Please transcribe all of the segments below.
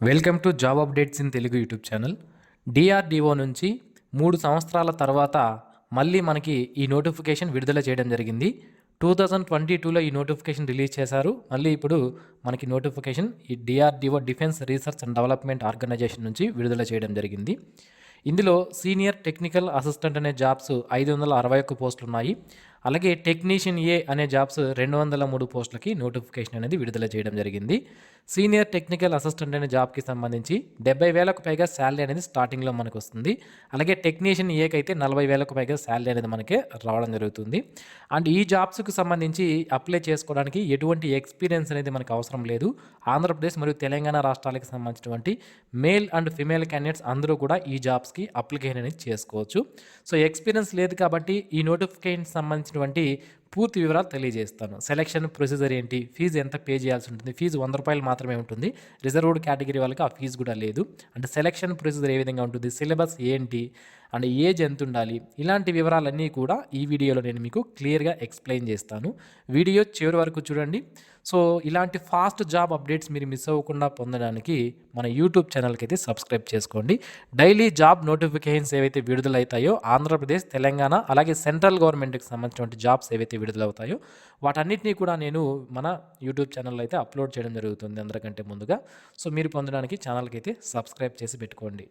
Welcome to job updates in Telugu YouTube channel. DRDO నుంచి 3 సంవత్సరాల తర్వాత మళ్ళీ మనకి ఈ నోటిఫికేషన్ విడుదల చేయడం జరిగింది. 2022లో ఈ నోటిఫికేషన్ రిలీజ్ చేశారు. మళ్ళీ ఇప్పుడు మనకి నోటిఫికేషన్ ఈ DRDO Defence Research and Development Organisation నుంచి విడుదల చేయడం జరిగింది. ఇందులో సీనియర్ టెక్నికల్ అసిస్టెంట్ అనే జాబ్స్ 561 పోస్టులు ఉన్నాయి. అలాగే టెక్నీషియన్ ఏ అనే జాబ్స్ 203 పోస్టులకి నోటిఫికేషన్ అనేది విడుదల చేయడం జరిగింది. సీనియర్ టెక్నికల్ అసిస్టెంట్ అనే జాబ్కి సంబంధించి 70,000కు పైగా శాలరీ అనేది స్టార్టింగ్లో మనకు వస్తుంది. అలాగే టెక్నీషియన్ ఏకి అయితే 40,000కు పైగా శాలరీ అనేది మనకి రావడం జరుగుతుంది. అండ్ ఈ జాబ్స్కి సంబంధించి అప్లై చేసుకోవడానికి ఎటువంటి ఎక్స్పీరియన్స్ అనేది మనకు అవసరం లేదు. ఆంధ్రప్రదేశ్ మరియు తెలంగాణ రాష్ట్రాలకు సంబంధించినటువంటి మేల్ అండ్ ఫిమేల్ క్యాండిడేట్స్ అందరూ కూడా ఈ జాబ్స్కి అప్లికేషన్ అనేది చేసుకోవచ్చు. సో ఎక్స్పీరియన్స్ లేదు కాబట్టి ఈ నోటిఫికేషన్ సంబంధించినటువంటి పూర్తి వివరాలు తెలియజేస్తాను. సెలక్షన్ ప్రొసీజర్ ఏంటి, ఫీజు ఎంత పే చేయాల్సి ఉంటుంది, ఫీజు 100 రూపాయలు మాత్రమే ఉంటుంది. రిజర్వ్డ్ కేటగిరీ వాళ్ళకి ఆ ఫీజు కూడా లేదు. అంటే సెలక్షన్ ప్రొసీజర్ ఏ విధంగా ఉంటుంది, సిలబస్ ఏంటి, అండ్ ఏజ్ ఎంత ఉండాలి, ఇలాంటి వివరాలన్నీ కూడా ఈ వీడియోలో నేను మీకు క్లియర్గా ఎక్స్ప్లెయిన్ చేస్తాను. వీడియో చివరి వరకు చూడండి. సో ఇలాంటి ఫాస్ట్ జాబ్ అప్డేట్స్ మీరు మిస్ అవ్వకుండా పొందడానికి మన యూట్యూబ్ ఛానల్కి అయితే సబ్స్క్రైబ్ చేసుకోండి. డైలీ జాబ్ నోటిఫికేషన్స్ ఏవైతే విడుదలవుతాయో ఆంధ్రప్రదేశ్, తెలంగాణ అలాగే సెంట్రల్ గవర్నమెంట్కి సంబంధించినటువంటి జాబ్స్ ఏవైతే విడుదలవుతాయో వాటన్నిటినీ కూడా నేను మన యూట్యూబ్ ఛానల్లో అయితే అప్లోడ్ చేయడం జరుగుతుంది అందరికంటే ముందుగా. సో మీరు పొందడానికి ఛానల్కి అయితే సబ్స్క్రైబ్ చేసి పెట్టుకోండి.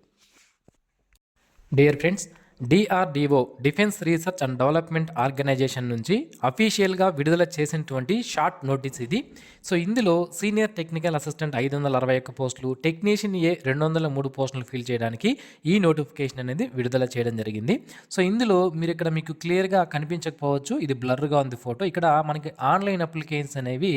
Dear friends, DRDO Defence Research and Development Organisation నుంచి అఫీషియల్గా విడుదల చేసినటువంటి షార్ట్ నోటీస్ ఇది. సో ఇందులో సీనియర్ టెక్నికల్ అసిస్టెంట్ 561 పోస్టులు, టెక్నీషియన్ ఏ 203 పోస్టులు ఫిల్ చేయడానికి ఈ నోటిఫికేషన్ అనేది విడుదల చేయడం జరిగింది. సో ఇందులో మీరు ఇక్కడ మీకు క్లియర్గా కనిపించకపోవచ్చు, ఇది బ్లర్గా ఉంది ఫోటో. ఇక్కడ మనకి ఆన్లైన్ అప్లికేషన్స్ అనేవి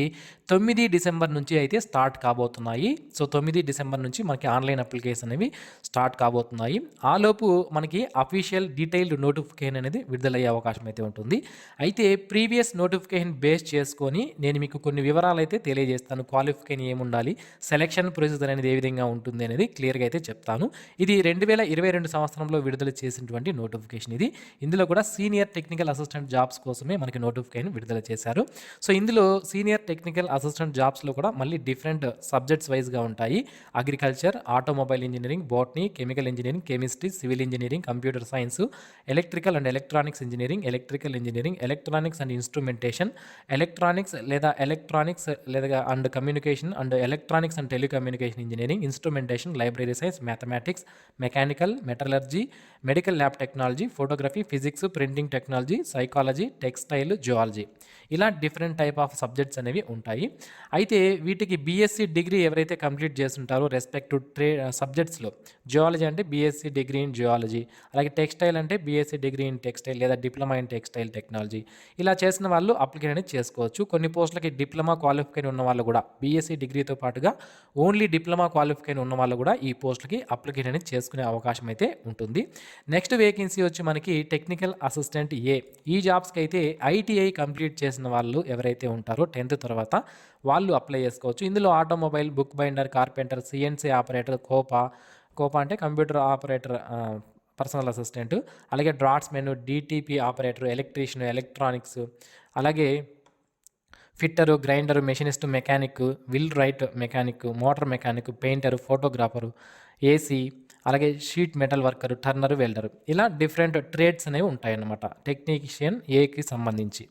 9 డిసెంబర్ నుంచి అయితే స్టార్ట్ కాబోతున్నాయి. సో 9 డిసెంబర్ నుంచి మనకి ఆన్లైన్ అప్లికేషన్ అనేవి స్టార్ట్ కాబోతున్నాయి. ఆలోపు మనకి అఫీషియల్ డీటెయిల్డ్ నోటిఫికేషన్ అనేది విడుదలయ్యే అవకాశం అయితే ఉంటుంది. అయితే ప్రీవియస్ నోటిఫికేషన్ బేస్ చేసుకొని నేను మీకు కొన్ని వివరాలు అయితే తెలియజేస్తాను. క్వాలిఫికేషన్ ఏముండాలి, సెలక్షన్ ప్రొసీజర్ అనేది ఏ విధంగా ఉంటుంది అనేది క్లియర్గా అయితే చెప్తాను. ఇది 2022 సంవత్సరంలో విడుదల చేసినటువంటి నోటిఫికేషన్ ఇది. ఇందులో కూడా సీనియర్ టెక్నికల్ అసిస్టెంట్ జాబ్స్ కోసమే మనకి నోటిఫికేషన్ విడుదల చేశారు. సో ఇందులో సీనియర్ టెక్నికల్ అసిస్టెంట్ జాబ్స్లో కూడా మళ్ళీ డిఫరెంట్ సబ్జెక్ట్స్ వైజ్గా ఉంటాయి. Agriculture, automobile engineering, botany, chemical engineering, chemistry, civil engineering, computer science, electrical and electronics engineering, electrical engineering, electronics and instrumentation, electronics లేదా and communication and electronics and telecommunication engineering, instrumentation, library science, mathematics, mechanical, metallurgy, medical lab technology, photography, physics, printing technology, psychology, textile, zoology, ఇలా different type of subjects అనేవి ఉంటాయి. అయితే వీటికి BSc degree ఎవరైతే complete చేస్తుంటారో respective సబ్జెక్ట్స్లో, geology అంటే BSc degree in geology, అలాగే టెక్స్టైల్ అంటే బీఎస్సీ డిగ్రీ ఇన్ టెక్స్టైల్ లేదా డిప్లొమా ఇన్ టెక్స్టైల్ టెక్నాలజీ, ఇలా చేసిన వాళ్ళు అప్లికేషన్ అనేది చేసుకోవచ్చు. కొన్ని పోస్టులకి డిప్లొమా క్వాలిఫికేషన్ ఉన్న వాళ్ళు కూడా, బీఎస్సీ డిగ్రీతో పాటుగా ఓన్లీ డిప్లొమా క్వాలిఫికేషన్ ఉన్న వాళ్ళు కూడా ఈ పోస్టులకి అప్లికేషన్ అనేది చేసుకునే అవకాశం అయితే ఉంటుంది. నెక్స్ట్ వేకెన్సీ వచ్చి మనకి టెక్నికల్ అసిస్టెంట్ ఏ. ఈ జాబ్స్కి అయితే ఐటీఐ కంప్లీట్ చేసిన వాళ్ళు ఎవరైతే ఉంటారో 10th తర్వాత వాళ్ళు అప్లై చేసుకోవచ్చు. ఇందులో automobile, book binder, carpenter, CNC operator, COPA అంటే కంప్యూటర్ ఆపరేటర్, పర్సనల్ అసిస్టెంట్, అలాగే draughtsman, DTP operator, electrician, electronics, అలాగే fitter, grinder, machinist, mechanic, millwright mechanic, motor mechanic, painter, photographer, AC, అలాగే sheet metal worker, turner, welder, ఇలా different trades అనేవి ఉంటాయన్నమాట technician ఏకి సంబంధించి.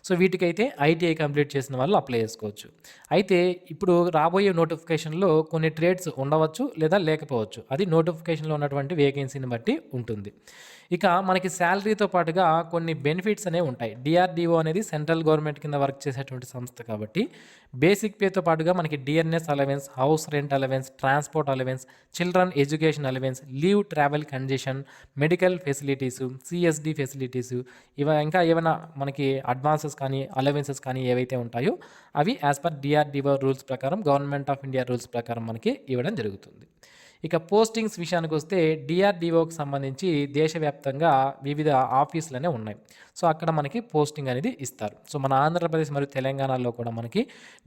So వీటికైతే ITI complete చేసిన వాళ్ళు అప్లై చేసుకోవచ్చు. అయితే ఇప్పుడు రాబోయే నోటిఫికేషన్లో కొన్ని ట్రేడ్స్ ఉండవచ్చు లేదా లేకపోవచ్చు. అది నోటిఫికేషన్లో ఉన్నటువంటి వేకెన్సీని బట్టి ఉంటుంది. ఇక మనకి శాలరీతో పాటుగా కొన్ని బెనిఫిట్స్ అనేవి ఉంటాయి. డిఆర్డిఓ అనేది సెంట్రల్ గవర్నమెంట్ కింద వర్క్ చేసేటువంటి సంస్థ కాబట్టి బేసిక్ పేతో పాటుగా మనకి DNS allowance, house rent allowance, transport allowance, children education allowance, leave travel congestion, medical facilities, CSD facilities, ఇంకా ఏమైనా మనకి అడ్వాన్సెస్ కానీ అలవెన్సెస్ కానీ ఏవైతే ఉంటాయో అవి యాజ్ పర్ డిఆర్డిఓ రూల్స్ ప్రకారం, గవర్నమెంట్ ఆఫ్ ఇండియా రూల్స్ ప్రకారం మనకి ఇవ్వడం జరుగుతుంది. ఇక పోస్టింగ్స్ విషయానికి వస్తే డిఆర్డిఓకి సంబంధించి దేశవ్యాప్తంగా వివిధ ఆఫీసులనే ఉన్నాయి. సో అక్కడ మనకి పోస్టింగ్ అనేది ఇస్తారు. సో మన ఆంధ్రప్రదేశ్ మరియు తెలంగాణలో కూడా మనకి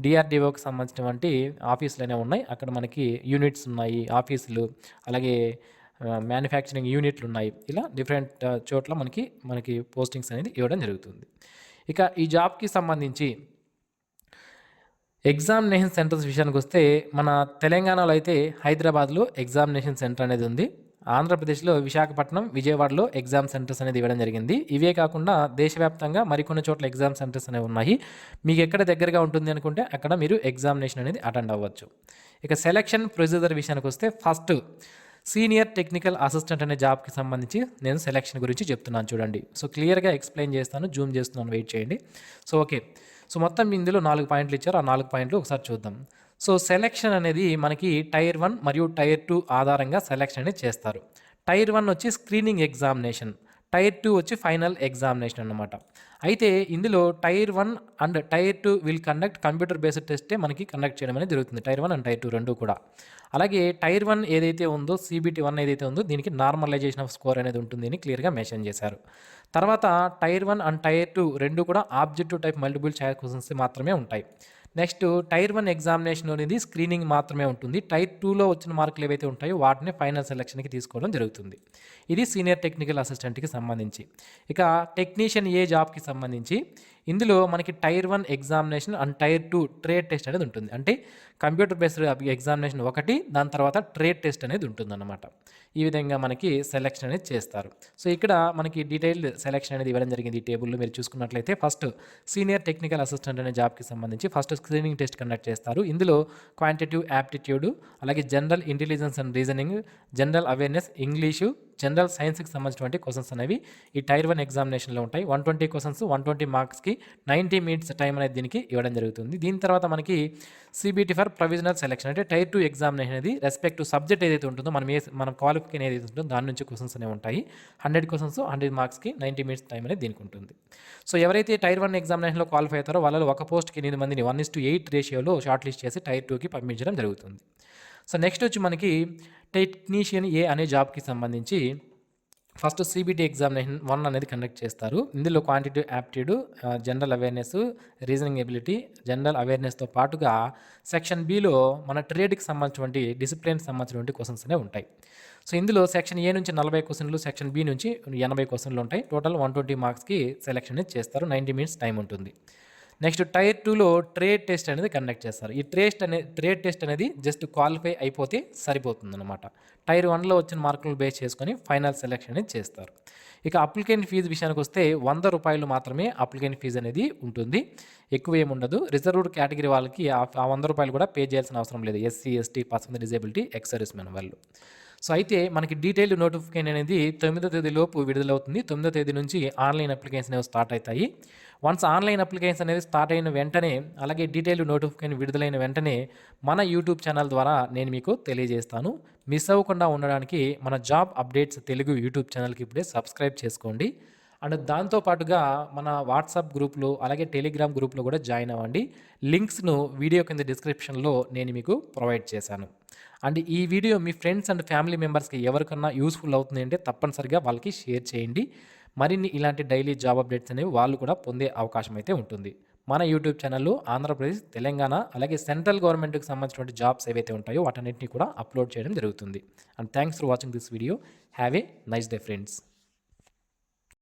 డిఆర్డిఓకి సంబంధించినటువంటి ఆఫీసులనే ఉన్నాయి. అక్కడ మనకి యూనిట్స్ ఉన్నాయి, ఆఫీసులు, అలాగే మ్యానుఫ్యాక్చరింగ్ యూనిట్లు ఉన్నాయి. ఇలా డిఫరెంట్ చోట్ల మనకి పోస్టింగ్స్ అనేది ఇవ్వడం జరుగుతుంది. ఇక ఈ జాబ్కి సంబంధించి ఎగ్జామినేషన్ సెంటర్స్ విషయానికి వస్తే మన తెలంగాణలో అయితే హైదరాబాద్లో ఎగ్జామినేషన్ సెంటర్ అనేది ఉంది. ఆంధ్రప్రదేశ్లో విశాఖపట్నం, విజయవాడలో ఎగ్జామ్ సెంటర్స్ అనేది ఇవ్వడం జరిగింది. ఇవే కాకుండా దేశవ్యాప్తంగా మరికొన్ని చోట్ల ఎగ్జామ్ సెంటర్స్ అనేవి ఉన్నాయి. మీకు ఎక్కడ దగ్గరగా ఉంటుంది అనుకుంటే అక్కడ మీరు ఎగ్జామినేషన్ అనేది అటెండ్ అవ్వచ్చు. ఇక సెలక్షన్ ప్రొసీజర్ విషయానికి వస్తే ఫస్ట్ సీనియర్ టెక్నికల్ అసిస్టెంట్ అనే జాబ్కి సంబంధించి నేను సెలక్షన్ గురించి చెప్తున్నాను చూడండి. సో క్లియర్గా ఎక్స్ప్లెయిన్ చేస్తాను, జూమ్ చేస్తున్నాను, వెయిట్ చేయండి. సో ఓకే, సో మొత్తం ఇందులో 4 పాయింట్లు ఇచ్చారు. ఆ 4 పాయింట్లు ఒకసారి చూద్దాం. సో సెలక్షన్ అనేది మనకి టైర్ 1 మరియు టైర్ 2 ఆధారంగా సెలక్షన్ అనేది చేస్తారు. టైర్ 1 వచ్చి స్క్రీనింగ్ ఎగ్జామినేషన్, టైర్ 2 వచ్చి ఫైనల్ ఎగ్జామినేషన్ అన్నమాట. అయితే ఇందులో tier 1 and tier 2 will conduct computer based టెస్టే మనకి కండక్ట్ చేయడం అనేది జరుగుతుంది. టైర్ 1 అండ్ టైర్ 2 రెండు కూడా. అలాగే టైర్ 1 ఏదైతే ఉందో, CBT 1 ఏదైతే ఉందో దీనికి నార్మలైజేషన్ ఆఫ్ స్కోర్ అనేది ఉంటుంది అని క్లియర్గా మెన్షన్ చేశారు. తర్వాత టైర్ 1 అండ్ టైర్ 2 రెండు కూడా objective type multiple choice questions మాత్రమే ఉంటాయి. నెక్స్ట్ టైర్ 1 ఎగ్జామినేషన్ అనేది స్క్రీనింగ్ మాత్రమే ఉంటుంది. టైర్ 2లో వచ్చిన మార్కులు ఏవైతే ఉంటాయో వాటిని ఫైనల్ సెలక్షన్కి తీసుకోవడం జరుగుతుంది. ఇది సీనియర్ టెక్నికల్ అసిస్టెంట్కి సంబంధించి. ఇక టెక్నీషియన్ ఏ జాబ్కి సంబంధించి ఇందులో మనకి tier 1 examination and tier 2 trade test అనేది ఉంటుంది. అంటే కంప్యూటర్ బేస్డ్ ఎగ్జామినేషన్ ఒకటి, దాని తర్వాత ట్రేడ్ టెస్ట్ అనేది ఉంటుందన్నమాట. ఈ విధంగా మనకి సెలక్షన్ అనేది చేస్తారు. సో ఇక్కడ మనకి డీటెయిల్డ్ సెలక్షన్ అనేది ఇవ్వడం జరిగింది. ఈ టేబుల్లో మీరు చూసుకున్నట్లయితే ఫస్ట్ సీనియర్ టెక్నికల్ అసిస్టెంట్ అనే జాబ్కి సంబంధించి ఫస్ట్ స్క్రీనింగ్ టెస్ట్ కండక్ట్ చేస్తారు. ఇందులో క్వాంటిటివ్ యాప్టిట్యూడ్, అలాగే general intelligence and reasoning, general awareness, English, general సైన్స్కి సంబంధించినటువంటి క్వశ్చన్స్ అనేవి ఈ టైర్ 1 ఎగ్జామినేషన్లో ఉంటాయి. 120 క్వశ్చన్స్, 120 మార్క్స్కి 90 మినిట్స్ టైం అనేది దీనికి ఇవ్వడం జరుగుతుంది. దీని తర్వాత మనకి CBT ఫర్ ప్రొవిజనల్ సెలక్షన్, అంటే టైర్ 2 ఎగ్జామినేషన్ అనేది రెస్పెక్ట్ టు సబ్జెక్ట్ ఏదైతే ఉంటుందో మన క్వాలిఫికేషన్ ఏదైతే ఉంటుందో దాని నుంచి క్వశ్చన్స్ అనేవి ఉంటాయి. 100 క్వశ్చన్స్, 100 మార్క్స్కి 90 మినిట్స్ టైం అనేది దీనికి ఉంటుంది. సో ఎవరైతే టైర్ 1 ఎగ్జామినేషన్లో క్వాలిఫై అవుతారో వాళ్ళలో ఒక పోస్ట్కి 8 మందిని 1:8 రేషియోలో షార్ట్ లిస్ట్ చేసి టైర్ 2కి పంపించడం జరుగుతుంది. సో నెక్స్ట్ వచ్చి మనకి టెక్నీషియన్ ఏ అనే జాబ్కి సంబంధించి ఫస్ట్ CBT ఎగ్జామినేషన్ 1 అనేది కండక్ట్ చేస్తారు. ఇందులో quantitative aptitude, general awareness, reasoning ability, general అవేర్నెస్తో పాటుగా సెక్షన్ Bలో మన ట్రేడ్కి సంబంధించినటువంటి డిసిప్లిన్కి సంబంధించినటువంటి క్వశ్చన్స్ అనేవి ఉంటాయి. సో ఇందులో సెక్షన్ A నుంచి 40 క్వశ్చన్లు, సెక్షన్ B నుంచి 80 క్వశ్చన్లు ఉంటాయి. టోటల్ 120 మార్క్స్కి సెలక్షన్ అనేది చేస్తారు. 90 మినిట్స్ టైం ఉంటుంది. నెక్స్ట్ టైర్ 2లో ట్రేడ్ టెస్ట్ అనేది కండక్ట్ చేస్తారు. ఈ ట్రేడ్ టెస్ట్ అనేది జస్ట్ క్వాలిఫై అయిపోతే సరిపోతుందన్నమాట. టైర్ 1లో వచ్చిన మార్కులను బేస్ చేసుకొని ఫైనల్ సెలెక్షన్ అనేది చేస్తారు. ఇక అప్లికెంట్ ఫీజు విషయానికి వస్తే ₹100 మాత్రమే అప్లికెంట్ ఫీజు అనేది ఉంటుంది. ఎక్కువ ఏముండదు. రిజర్వ్డ్ కేటగిరీ వాళ్ళకి ఆ ₹100 కూడా పే చేయాల్సిన అవసరం లేదు. SC, ST, person disability, ex service men వాళ్ళు. సో అయితే మనకి డీటెయిల్డ్ నోటిఫికేషన్ అనేది 9వ తేదీలోపు విడుదలవుతుంది. 9వ తేదీ నుంచి ఆన్లైన్ అప్లికేషన్ అనేవి స్టార్ట్ అవుతాయి. వన్స్ ఆన్లైన్ అప్లికేషన్ అనేది స్టార్ట్ అయిన వెంటనే, అలాగే డీటెయిల్డ్ నోటిఫికేషన్ విడుదలైన వెంటనే మన యూట్యూబ్ ఛానల్ ద్వారా నేను మీకు తెలియజేస్తాను. మిస్ అవ్వకుండా ఉండడానికి మన జాబ్ అప్డేట్స్ తెలుగు యూట్యూబ్ ఛానల్కి ఇప్పుడే సబ్స్క్రైబ్ చేసుకోండి. అండ్ దాంతోపాటుగా మన వాట్సాప్ గ్రూప్లో, అలాగే టెలిగ్రామ్ గ్రూప్లో కూడా జాయిన్ అవ్వండి. లింక్స్ను వీడియో కింద డిస్క్రిప్షన్లో నేను మీకు ప్రొవైడ్ చేశాను. అండ్ ఈ video me friends and family మెంబర్స్కి ఎవరికన్నా యూస్ఫుల్ అవుతుంది అంటే తప్పనిసరిగా వాళ్ళకి షేర్ చేయండి. మరిన్ని ఇలాంటి డైలీ జాబ్ అప్డేట్స్ అనేవి వాళ్ళు కూడా పొందే అవకాశం అయితే ఉంటుంది. మన యూట్యూబ్ ఛానల్లో ఆంధ్రప్రదేశ్, తెలంగాణ, అలాగే సెంట్రల్ గవర్నమెంట్కి సంబంధించినటువంటి జాబ్స్ ఏవైతే ఉంటాయో వాటన్నిటిని కూడా అప్లోడ్ చేయడం జరుగుతుంది. And thanks for watching this video. Have a nice day friends.